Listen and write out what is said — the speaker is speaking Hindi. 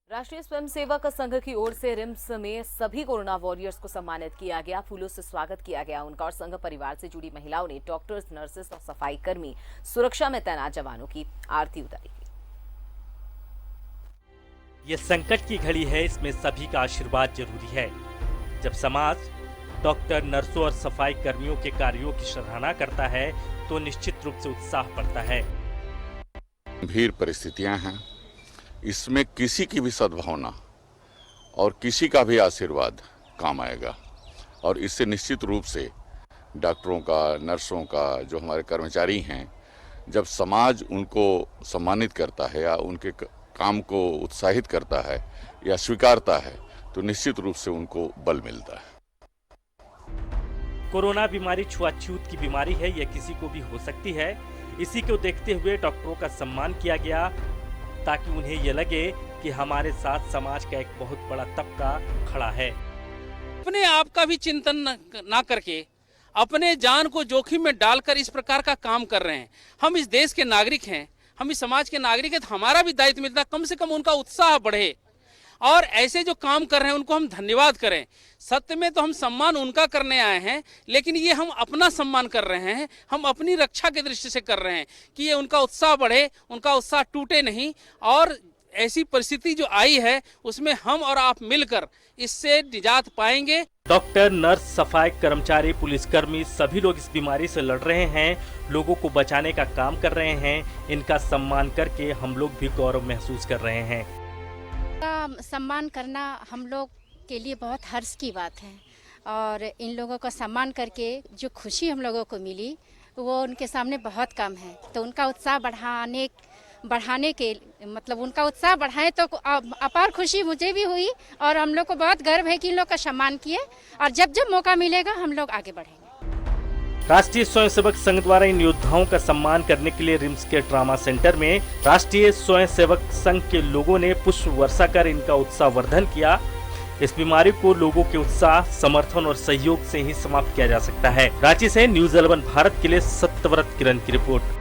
राष्ट्रीय स्वयंसेवक संघ की ओर से रिम्स में सभी कोरोना वॉरियर्स को सम्मानित किया गया। फूलों से स्वागत किया गया उनका और संघ परिवार से जुड़ी महिलाओं ने डॉक्टर्स, नर्सेस और सफाई कर्मी, सुरक्षा में तैनात जवानों की आरती उतारी। ये संकट की घड़ी है, इसमें सभी का आशीर्वाद जरूरी है। जब समाज डॉक्टर, नर्सों और सफाई कर्मियों के कार्यों की सराहना करता है तो निश्चित रूप से उत्साह बढ़ता है। गंभीर परिस्थितियां हैं, इसमें किसी की भी सद्भावना और किसी का भी आशीर्वाद काम आएगा और इससे निश्चित रूप से डॉक्टरों का, नर्सों का, जो हमारे कर्मचारी हैं, जब समाज उनको सम्मानित करता है या उनके काम को उत्साहित करता है या स्वीकारता है तो निश्चित रूप से उनको बल मिलता है। कोरोना बीमारी छुआछूत की बीमारी है, यह किसी को भी हो सकती है। इसी को देखते हुए डॉक्टरों का सम्मान किया गया ताकि उन्हें यह लगे कि हमारे साथ समाज का एक बहुत बड़ा तबका खड़ा है। अपने आप का भी चिंतन ना करके अपने जान को जोखिम में डालकर इस प्रकार का काम कर रहे हैं। हम इस देश के नागरिक हैं, हम इस समाज के नागरिक हैं, तो हमारा भी दायित्व मिलता है कम से कम उनका उत्साह बढ़े और ऐसे जो काम कर रहे हैं उनको हम धन्यवाद करें। सत्य में तो हम सम्मान उनका करने आए हैं, लेकिन ये हम अपना सम्मान कर रहे हैं, हम अपनी रक्षा की दृष्टि से कर रहे हैं कि ये उनका उत्साह बढ़े, उनका उत्साह टूटे नहीं। और ऐसी परिस्थिति जो आई है उसमें हम और आप मिलकर इससे निजात पाएंगे। डॉक्टर, नर्स, सफाई कर्मचारी, पुलिसकर्मी सभी लोग इस बीमारी से लड़ रहे हैं, लोगों को बचाने का काम कर रहे हैं। इनका सम्मान करके हम लोग भी गौरव महसूस कर रहे हैं। का सम्मान करना हम लोग के लिए बहुत हर्ष की बात है और इन लोगों का सम्मान करके जो खुशी हम लोगों को मिली वो उनके सामने बहुत कम है। तो उनका उत्साह बढ़ाने के मतलब उनका उत्साह बढ़ाएं तो अपार खुशी मुझे भी हुई और हम लोग को बहुत गर्व है कि इन लोग का सम्मान किए और जब जब मौका मिलेगा हम लोग आगे बढ़ेंगे। राष्ट्रीय स्वयंसेवक संघ द्वारा इन योद्धाओं का सम्मान करने के लिए रिम्स के ट्रामा सेंटर में राष्ट्रीय स्वयंसेवक संघ के लोगों ने पुष्प वर्षा कर इनका उत्साहवर्धन किया। इस बीमारी को लोगों के उत्साह, समर्थन और सहयोग से ही समाप्त किया जा सकता है। रांची से न्यूज़ 11 भारत के लिए सत्यव्रत किरण की रिपोर्ट।